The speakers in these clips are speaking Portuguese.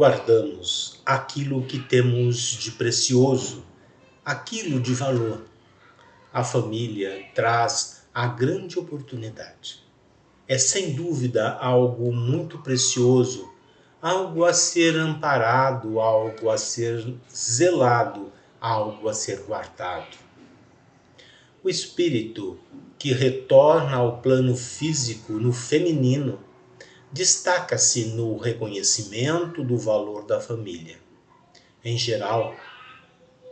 guardamos aquilo que temos de precioso, aquilo de valor. A família traz a grande oportunidade. É sem dúvida algo muito precioso, algo a ser amparado, algo a ser zelado, algo a ser guardado. O espírito que retorna ao plano físico no feminino destaca-se no reconhecimento do valor da família. Em geral,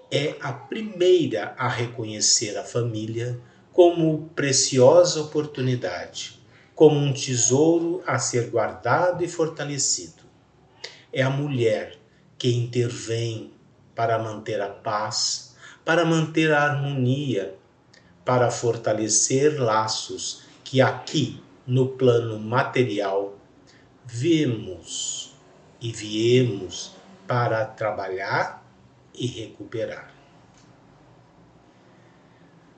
é a primeira a reconhecer a família como preciosa oportunidade, como um tesouro a ser guardado e fortalecido. É a mulher que intervém para manter a paz, para manter a harmonia, para fortalecer laços que aqui, no plano material, vemos e viemos para trabalhar e recuperar.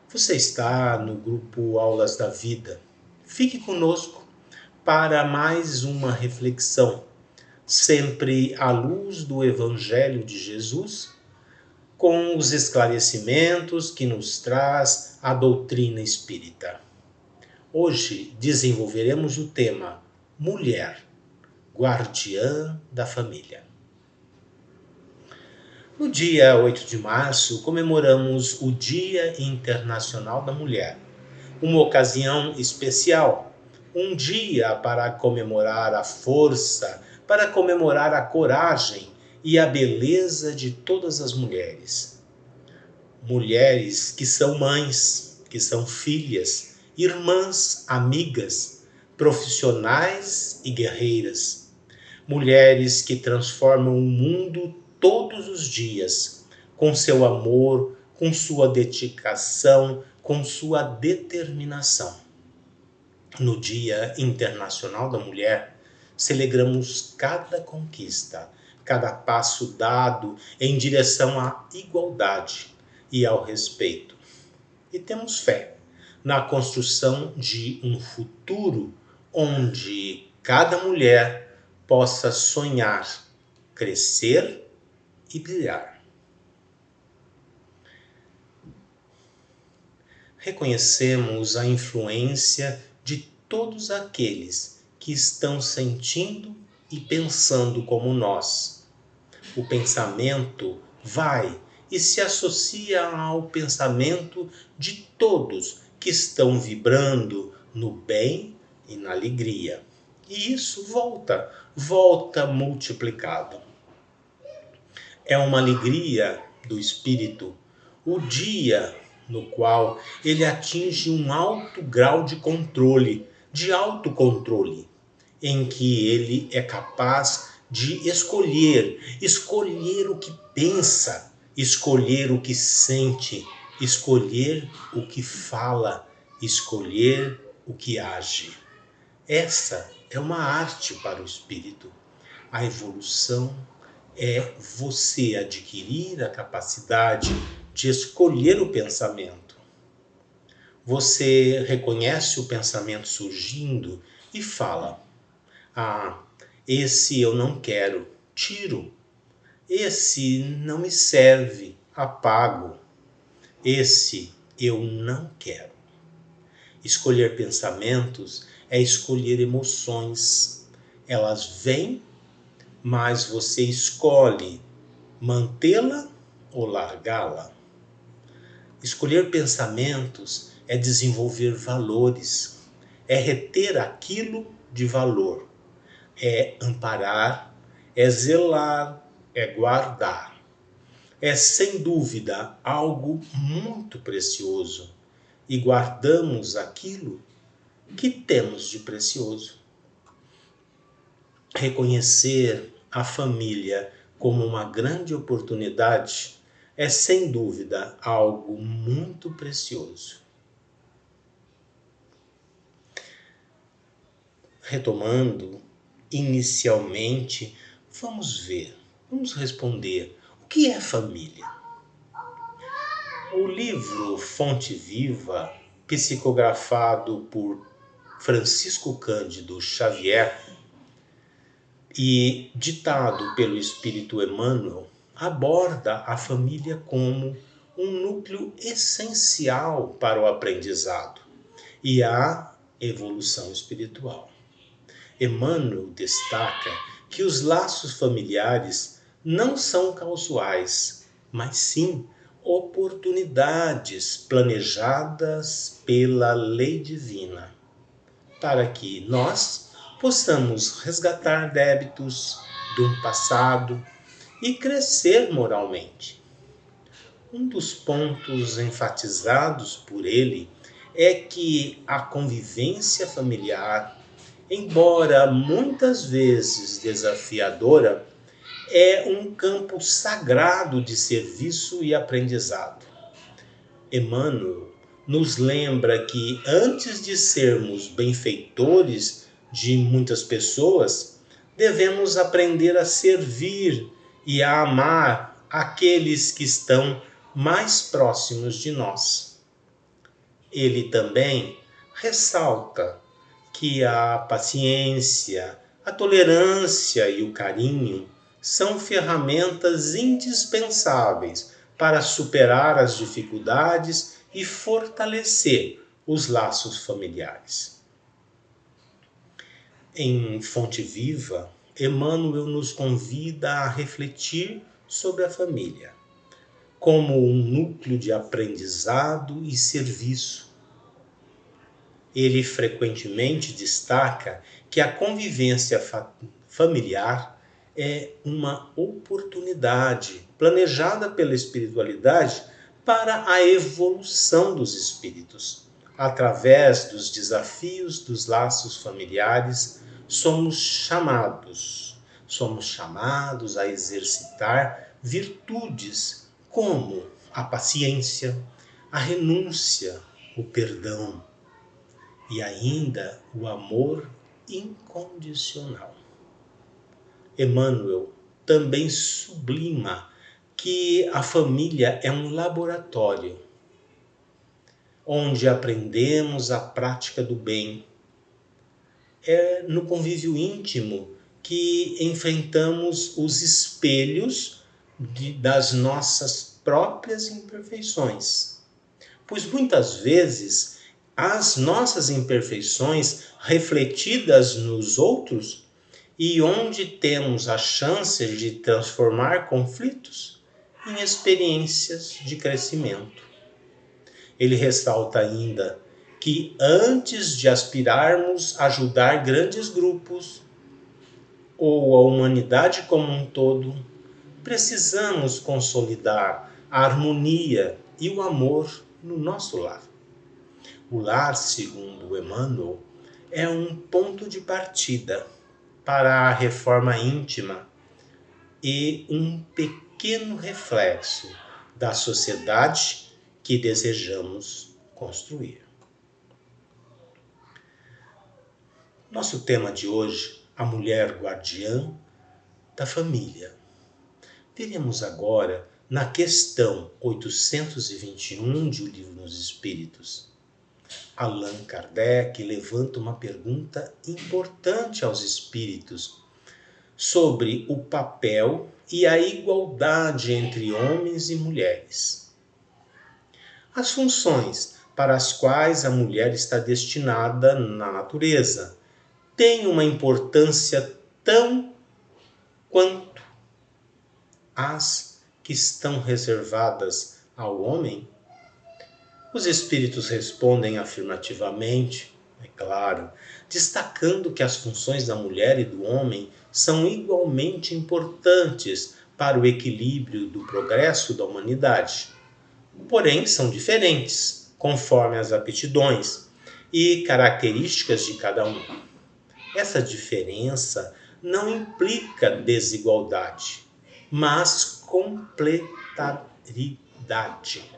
Você está no grupo Aulas da Vida. Fique conosco para mais uma reflexão, sempre à luz do Evangelho de Jesus, com os esclarecimentos que nos traz a doutrina espírita. Hoje desenvolveremos o tema Mulher, guardiã da família. No dia 8 de março, comemoramos o Dia Internacional da Mulher, uma ocasião especial, um dia para comemorar a força, para comemorar a coragem e a beleza de todas as mulheres. Mulheres que são mães, que são filhas, irmãs, amigas, profissionais e guerreiras. Mulheres que transformam o mundo todos os dias, com seu amor, com sua dedicação, com sua determinação. No Dia Internacional da Mulher, celebramos cada conquista, cada passo dado em direção à igualdade e ao respeito. E temos fé na construção de um futuro onde cada mulher possa sonhar, crescer e brilhar. Reconhecemos a influência de todos aqueles que estão sentindo e pensando como nós. O pensamento vai e se associa ao pensamento de todos que estão vibrando no bem e na alegria. E isso volta multiplicado. É uma alegria do espírito, o dia no qual ele atinge um alto grau de controle, de autocontrole, em que ele é capaz de escolher o que pensa, escolher o que sente, escolher o que fala, escolher o que age. Essa é uma arte para o espírito. A evolução é você adquirir a capacidade de escolher o pensamento. Você reconhece o pensamento surgindo e fala: esse eu não quero, tiro. Esse não me serve, apago. Esse eu não quero. Escolher pensamentos é escolher emoções. Elas vêm, mas você escolhe mantê-la ou largá-la. Escolher pensamentos é desenvolver valores, é reter aquilo de valor, é amparar, é zelar, é guardar. É sem dúvida algo muito precioso e guardamos aquilo que temos de precioso. Reconhecer a família como uma grande oportunidade é sem dúvida algo muito precioso. Retomando, inicialmente, vamos responder: o que é família? O livro Fonte Viva, psicografado por Francisco Cândido Xavier, e ditado pelo Espírito Emmanuel, aborda a família como um núcleo essencial para o aprendizado e a evolução espiritual. Emmanuel destaca que os laços familiares não são casuais, mas sim oportunidades planejadas pela lei divina, para que nós possamos resgatar débitos do passado e crescer moralmente. Um dos pontos enfatizados por ele é que a convivência familiar, embora muitas vezes desafiadora, é um campo sagrado de serviço e aprendizado. Emmanuel nos lembra que antes de sermos benfeitores de muitas pessoas, devemos aprender a servir e a amar aqueles que estão mais próximos de nós. Ele também ressalta que a paciência, a tolerância e o carinho são ferramentas indispensáveis para superar as dificuldades e fortalecer os laços familiares. Em Fonte Viva, Emmanuel nos convida a refletir sobre a família como um núcleo de aprendizado e serviço. Ele frequentemente destaca que a convivência familiar é uma oportunidade planejada pela espiritualidade para a evolução dos espíritos. Através dos desafios dos laços familiares, somos chamados a exercitar virtudes como a paciência, a renúncia, o perdão e ainda o amor incondicional. Emmanuel também sublima que a família é um laboratório onde aprendemos a prática do bem. É no convívio íntimo que enfrentamos os espelhos das nossas próprias imperfeições. Pois muitas vezes as nossas imperfeições refletidas nos outros e onde temos a chance de transformar conflitos em experiências de crescimento. Ele ressalta ainda que antes de aspirarmos a ajudar grandes grupos ou a humanidade como um todo, precisamos consolidar a harmonia e o amor no nosso lar. O lar, segundo Emmanuel, é um ponto de partida para a reforma íntima e um pequeno reflexo da sociedade que desejamos construir. Nosso tema de hoje, a mulher guardiã da família. Veremos agora na questão 821 de O Livro dos Espíritos. Allan Kardec levanta uma pergunta importante aos espíritos sobre o papel e a igualdade entre homens e mulheres. As funções para as quais a mulher está destinada na natureza têm uma importância tão quanto as que estão reservadas ao homem? Os espíritos respondem afirmativamente, é claro, destacando que as funções da mulher e do homem são igualmente importantes para o equilíbrio do progresso da humanidade. Porém, são diferentes, conforme as aptidões e características de cada um. Essa diferença não implica desigualdade, mas complementaridade,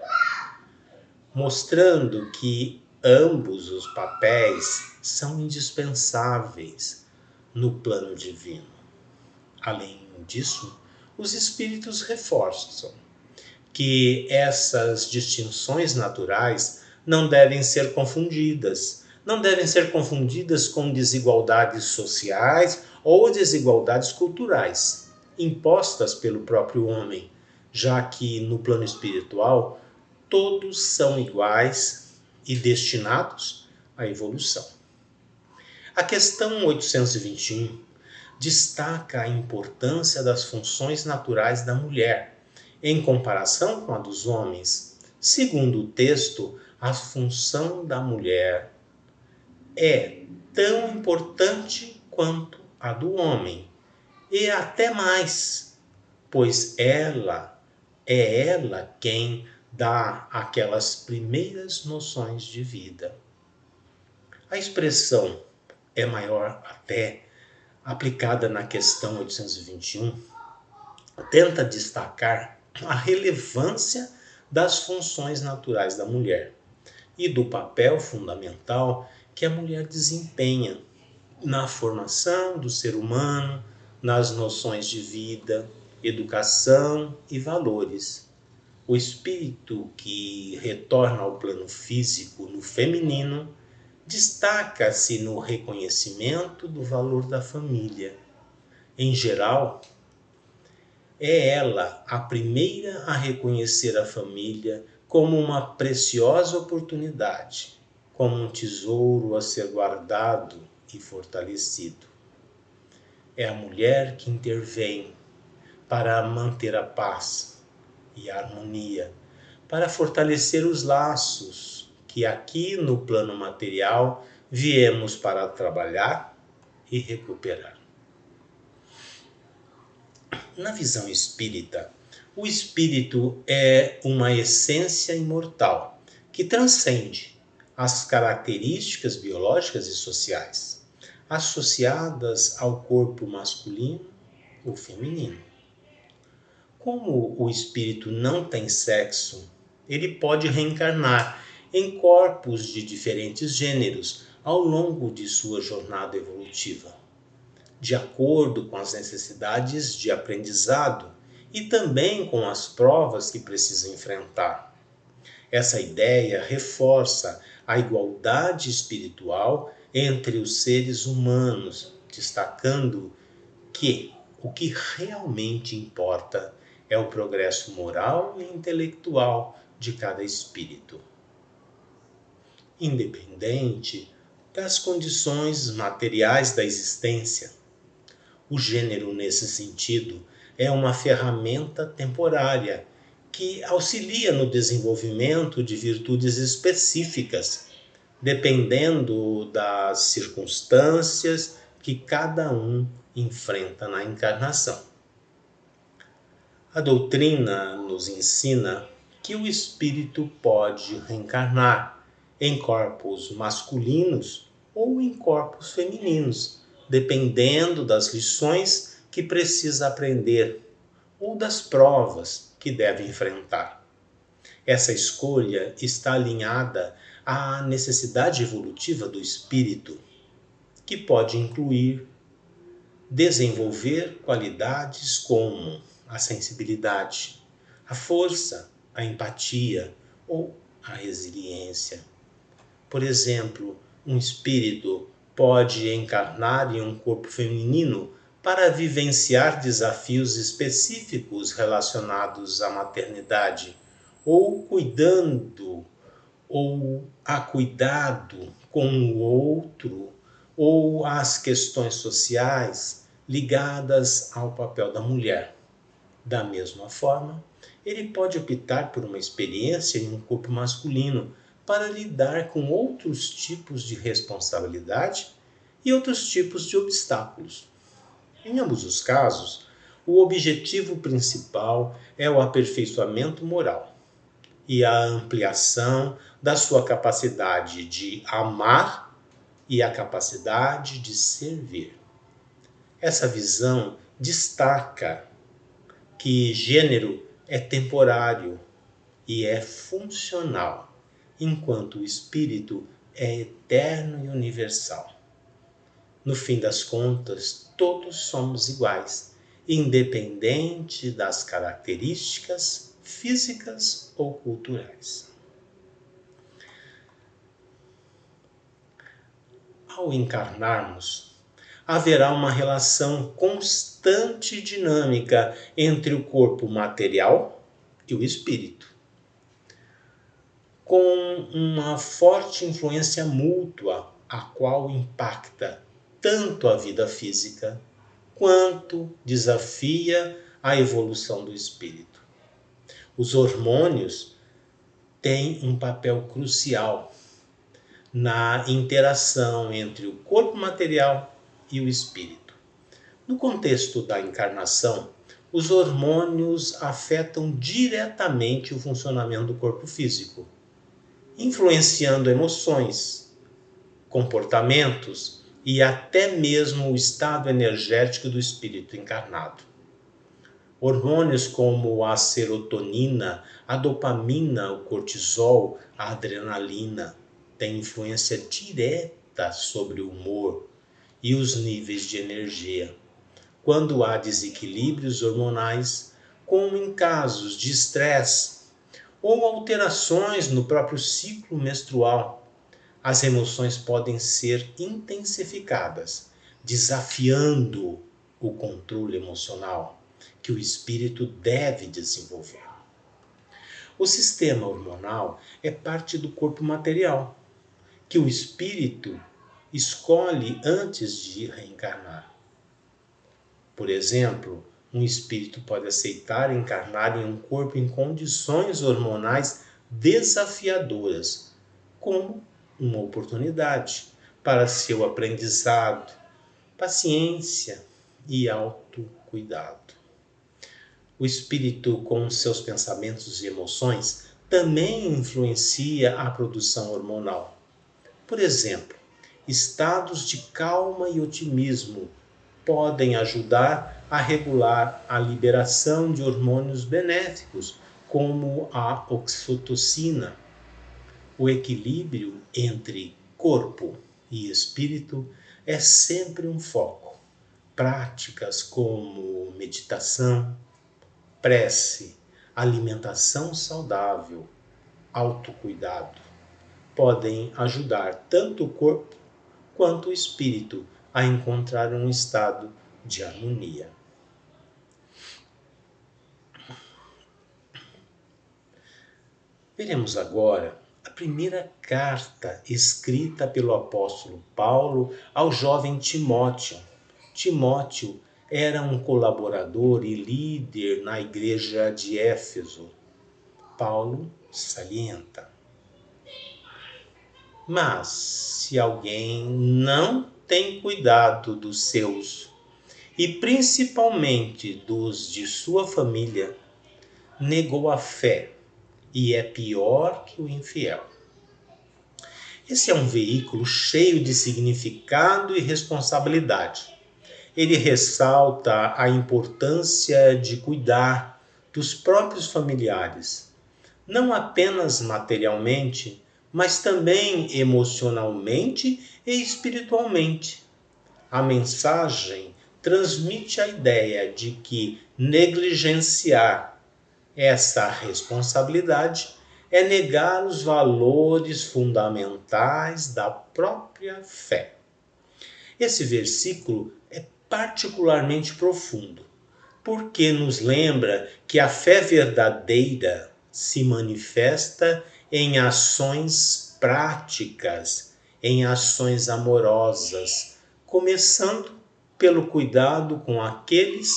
mostrando que ambos os papéis são indispensáveis no plano divino. Além disso, os espíritos reforçam que essas distinções naturais não devem ser confundidas com desigualdades sociais ou desigualdades culturais impostas pelo próprio homem, já que no plano espiritual todos são iguais e destinados à evolução. A questão 821 destaca a importância das funções naturais da mulher, em comparação com a dos homens. Segundo o texto, a função da mulher é tão importante quanto a do homem, e até mais, pois ela quem dá aquelas primeiras noções de vida. A expressão é maior até, aplicada na questão 821, tenta destacar a relevância das funções naturais da mulher e do papel fundamental que a mulher desempenha na formação do ser humano, nas noções de vida, educação e valores. O espírito que retorna ao plano físico no feminino destaca-se no reconhecimento do valor da família. Em geral, é ela a primeira a reconhecer a família como uma preciosa oportunidade, como um tesouro a ser guardado e fortalecido. É a mulher que intervém para manter a paz e a harmonia, para fortalecer os laços que aqui no plano material viemos para trabalhar e recuperar. Na visão espírita, o espírito é uma essência imortal que transcende as características biológicas e sociais associadas ao corpo masculino ou feminino. Como o espírito não tem sexo, ele pode reencarnar em corpos de diferentes gêneros ao longo de sua jornada evolutiva, de acordo com as necessidades de aprendizado e também com as provas que precisa enfrentar. Essa ideia reforça a igualdade espiritual entre os seres humanos, destacando que o que realmente importa é o progresso moral e intelectual de cada espírito, independente das condições materiais da existência. O gênero, nesse sentido, é uma ferramenta temporária que auxilia no desenvolvimento de virtudes específicas, dependendo das circunstâncias que cada um enfrenta na encarnação. A doutrina nos ensina que o espírito pode reencarnar em corpos masculinos ou em corpos femininos, dependendo das lições que precisa aprender ou das provas que deve enfrentar. Essa escolha está alinhada à necessidade evolutiva do espírito, que pode incluir desenvolver qualidades como a sensibilidade, a força, a empatia ou a resiliência. Por exemplo, um espírito pode encarnar em um corpo feminino para vivenciar desafios específicos relacionados à maternidade, ou a cuidado com o outro, ou às questões sociais ligadas ao papel da mulher. Da mesma forma, ele pode optar por uma experiência em um corpo masculino para lidar com outros tipos de responsabilidade e outros tipos de obstáculos. Em ambos os casos, o objetivo principal é o aperfeiçoamento moral e a ampliação da sua capacidade de amar e a capacidade de servir. Essa visão destaca que gênero é temporário e é funcional, enquanto o espírito é eterno e universal. No fim das contas, todos somos iguais, independente das características físicas ou culturais. Ao encarnarmos, haverá uma relação constante e dinâmica entre o corpo material e o espírito, com uma forte influência mútua, a qual impacta tanto a vida física quanto desafia a evolução do espírito. Os hormônios têm um papel crucial na interação entre o corpo material e o espírito. No contexto da encarnação, os hormônios afetam diretamente o funcionamento do corpo físico, influenciando emoções, comportamentos e até mesmo o estado energético do espírito encarnado. Hormônios como a serotonina, a dopamina, o cortisol, a adrenalina têm influência direta sobre o humor e os níveis de energia. Quando há desequilíbrios hormonais, como em casos de estresse ou alterações no próprio ciclo menstrual, as emoções podem ser intensificadas, desafiando o controle emocional que o espírito deve desenvolver. O sistema hormonal é parte do corpo material, que o espírito escolhe antes de reencarnar. Por exemplo, um espírito pode aceitar encarnar em um corpo em condições hormonais desafiadoras, como uma oportunidade para seu aprendizado, paciência e autocuidado. O espírito, com seus pensamentos e emoções, também influencia a produção hormonal. Por exemplo, estados de calma e otimismo podem ajudar a regular a liberação de hormônios benéficos, como a oxitocina. O equilíbrio entre corpo e espírito é sempre um foco. Práticas como meditação, prece, alimentação saudável, autocuidado podem ajudar tanto o corpo quanto o espírito a encontrar um estado de harmonia. Veremos agora a primeira carta escrita pelo apóstolo Paulo ao jovem Timóteo. Timóteo era um colaborador e líder na igreja de Éfeso. Paulo salienta: mas se alguém não tem cuidado dos seus, e principalmente dos de sua família, negou a fé e é pior que o infiel. Esse é um veículo cheio de significado e responsabilidade. Ele ressalta a importância de cuidar dos próprios familiares, não apenas materialmente, mas também emocionalmente e espiritualmente. A mensagem transmite a ideia de que negligenciar essa responsabilidade é negar os valores fundamentais da própria fé. Esse versículo é particularmente profundo, porque nos lembra que a fé verdadeira se manifesta em ações práticas, em ações amorosas, começando pelo cuidado com aqueles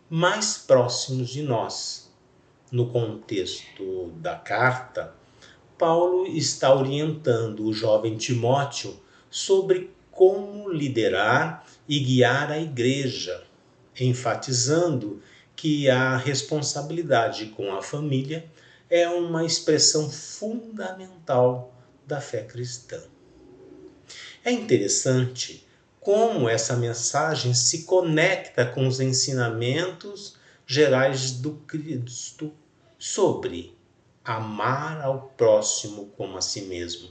mais próximos de nós. No contexto da carta, Paulo está orientando o jovem Timóteo sobre como liderar e guiar a igreja, enfatizando que a responsabilidade com a família é uma expressão fundamental da fé cristã. É interessante como essa mensagem se conecta com os ensinamentos gerais do Cristo sobre amar ao próximo como a si mesmo.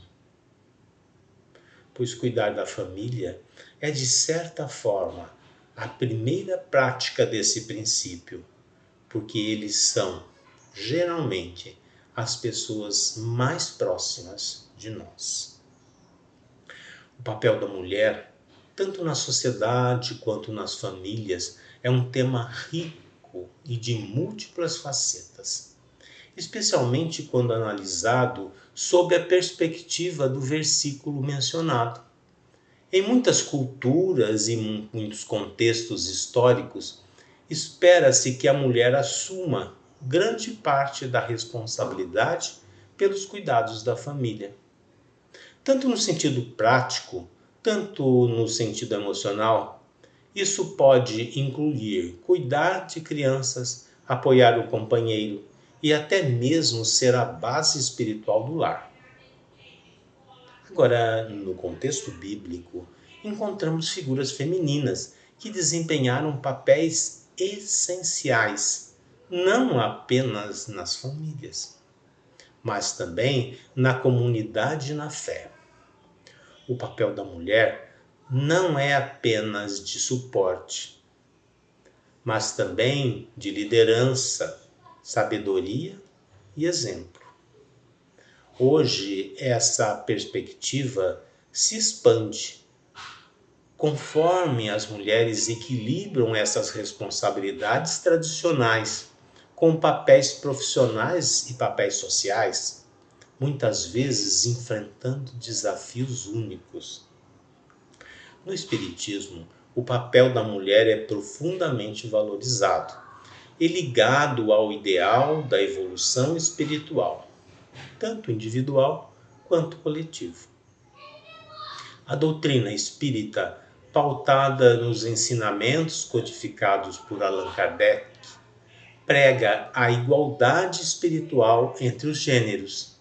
Pois cuidar da família é, de certa forma, a primeira prática desse princípio, porque eles são, geralmente, as pessoas mais próximas de nós. O papel da mulher tanto na sociedade quanto nas famílias, é um tema rico e de múltiplas facetas, especialmente quando analisado sob a perspectiva do versículo mencionado. Em muitas culturas e muitos contextos históricos, espera-se que a mulher assuma grande parte da responsabilidade pelos cuidados da família. Tanto no sentido prático, tanto no sentido emocional, isso pode incluir cuidar de crianças, apoiar o companheiro e até mesmo ser a base espiritual do lar. Agora, no contexto bíblico, encontramos figuras femininas que desempenharam papéis essenciais, não apenas nas famílias, mas também na comunidade e na fé. O papel da mulher não é apenas de suporte, mas também de liderança, sabedoria e exemplo. Hoje, essa perspectiva se expande conforme as mulheres equilibram essas responsabilidades tradicionais com papéis profissionais e papéis sociais, muitas vezes enfrentando desafios únicos. No Espiritismo, o papel da mulher é profundamente valorizado e ligado ao ideal da evolução espiritual, tanto individual quanto coletivo. A doutrina espírita, pautada nos ensinamentos codificados por Allan Kardec, prega a igualdade espiritual entre os gêneros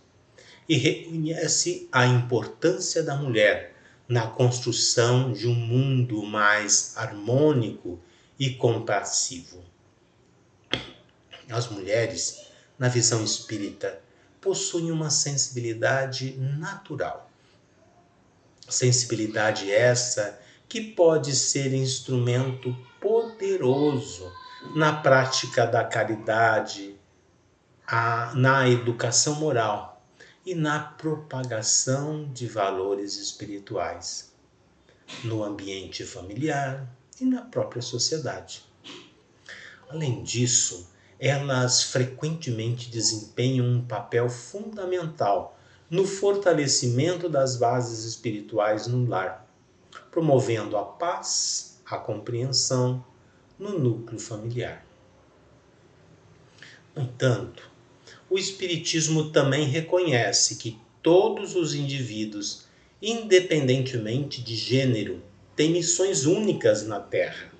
e reconhece a importância da mulher na construção de um mundo mais harmônico e compassivo. As mulheres, na visão espírita, possuem uma sensibilidade natural. Sensibilidade essa que pode ser instrumento poderoso na prática da caridade, na educação moral e na propagação de valores espirituais, no ambiente familiar e na própria sociedade. Além disso, elas frequentemente desempenham um papel fundamental no fortalecimento das bases espirituais no lar, promovendo a paz, a compreensão no núcleo familiar. No entanto, o Espiritismo também reconhece que todos os indivíduos, independentemente de gênero, têm missões únicas na Terra,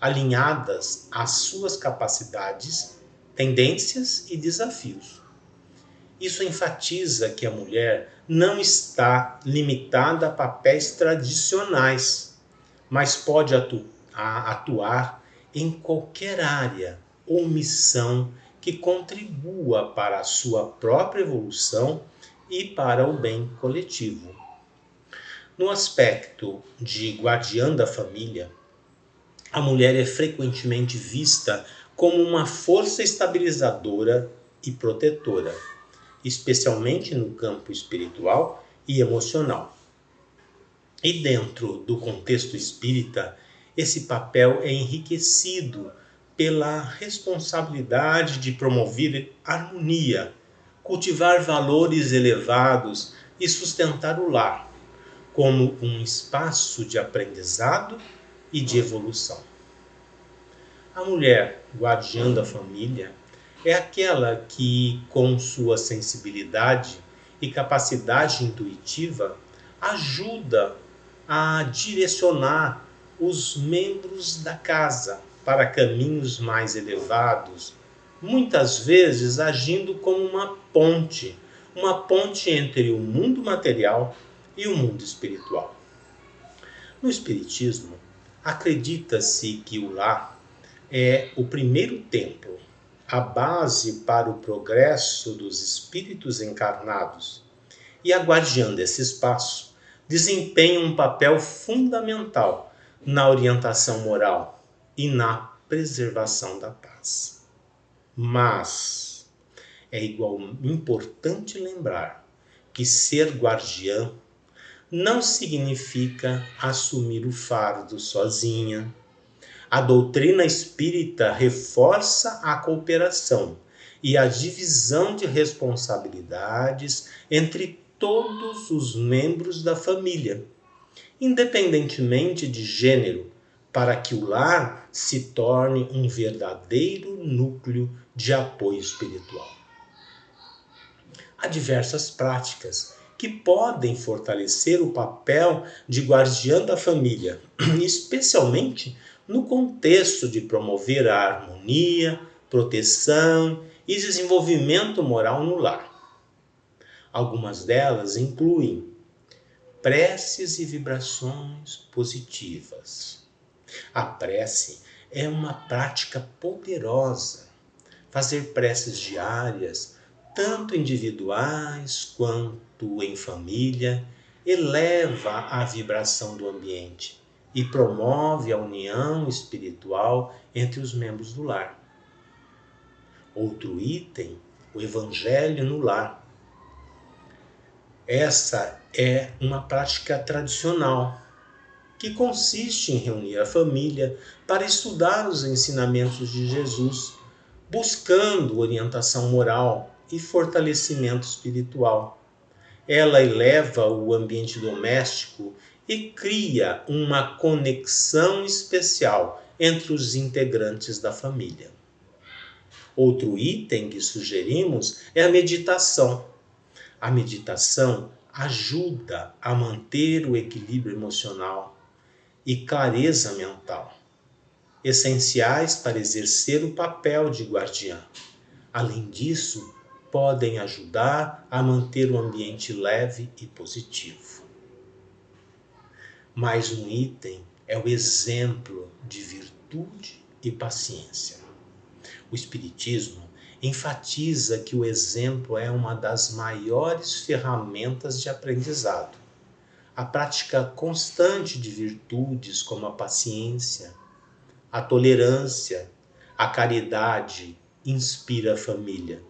alinhadas às suas capacidades, tendências e desafios. Isso enfatiza que a mulher não está limitada a papéis tradicionais, mas pode atuar em qualquer área ou missão que contribua para a sua própria evolução e para o bem coletivo. No aspecto de guardiã da família, a mulher é frequentemente vista como uma força estabilizadora e protetora, especialmente no campo espiritual e emocional. E dentro do contexto espírita, esse papel é enriquecido pela responsabilidade de promover harmonia, cultivar valores elevados e sustentar o lar como um espaço de aprendizado e de evolução. A mulher guardiã da família é aquela que, com sua sensibilidade e capacidade intuitiva, ajuda a direcionar os membros da casa para caminhos mais elevados, muitas vezes agindo como uma ponte entre o mundo material e o mundo espiritual. No Espiritismo, acredita-se que o lar é o primeiro templo, a base para o progresso dos espíritos encarnados, e a guardiã desse espaço desempenha um papel fundamental na orientação moral e na preservação da paz. Mas é igual importante lembrar que ser guardiã não significa assumir o fardo sozinha. A doutrina espírita reforça a cooperação e a divisão de responsabilidades entre todos os membros da família, independentemente de gênero, para que o lar se torne um verdadeiro núcleo de apoio espiritual. Há diversas práticas que podem fortalecer o papel de guardiã da família, especialmente no contexto de promover a harmonia, proteção e desenvolvimento moral no lar. Algumas delas incluem preces e vibrações positivas. A prece é uma prática poderosa. Fazer preces diárias, tanto individuais quanto em família, eleva a vibração do ambiente e promove a união espiritual entre os membros do lar. Outro item, o Evangelho no lar. Essa é uma prática tradicional que consiste em reunir a família para estudar os ensinamentos de Jesus, buscando orientação moral e fortalecimento espiritual. Ela eleva o ambiente doméstico e cria uma conexão especial entre os integrantes da família. Outro item que sugerimos é a meditação. A meditação ajuda a manter o equilíbrio emocional e clareza mental, essenciais para exercer o papel de guardiã. Além disso, podem ajudar a manter o ambiente leve e positivo. Mais um item é o exemplo de virtude e paciência. O Espiritismo enfatiza que o exemplo é uma das maiores ferramentas de aprendizado. A prática constante de virtudes como a paciência, a tolerância, a caridade inspira a família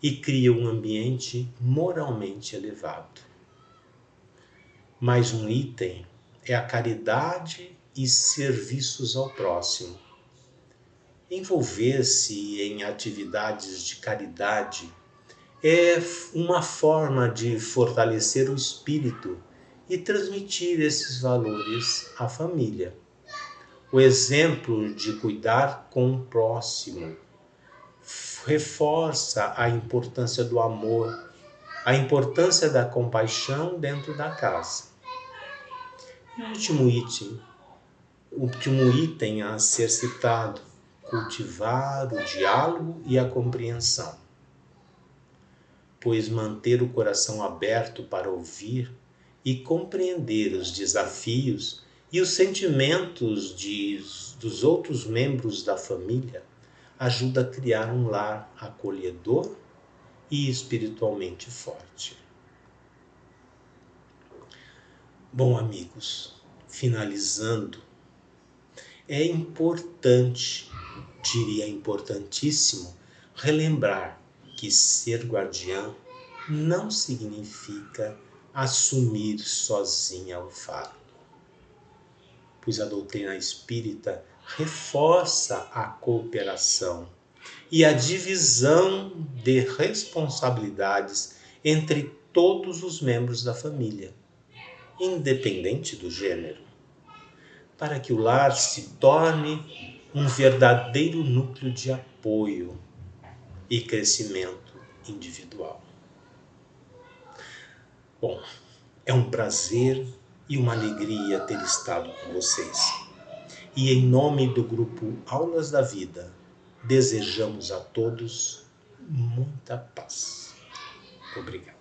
e cria um ambiente moralmente elevado. Mais um item é a caridade e serviços ao próximo. Envolver-se em atividades de caridade é uma forma de fortalecer o espírito e transmitir esses valores à família. O exemplo de cuidar com o próximo reforça a importância do amor, a importância da compaixão dentro da casa. E o último item a ser citado, cultivar o diálogo e a compreensão, pois manter o coração aberto para ouvir e compreender os desafios e os sentimentos dos outros membros da família ajuda a criar um lar acolhedor e espiritualmente forte. Bom, amigos, finalizando, é importante, diria importantíssimo, relembrar que ser guardiã não significa assumir sozinha o fardo, pois a doutrina espírita reforça a cooperação e a divisão de responsabilidades entre todos os membros da família, independente do gênero, para que o lar se torne um verdadeiro núcleo de apoio e crescimento individual. Bom, é um prazer e uma alegria ter estado com vocês. E em nome do grupo Aulas da Vida, desejamos a todos muita paz. Obrigado.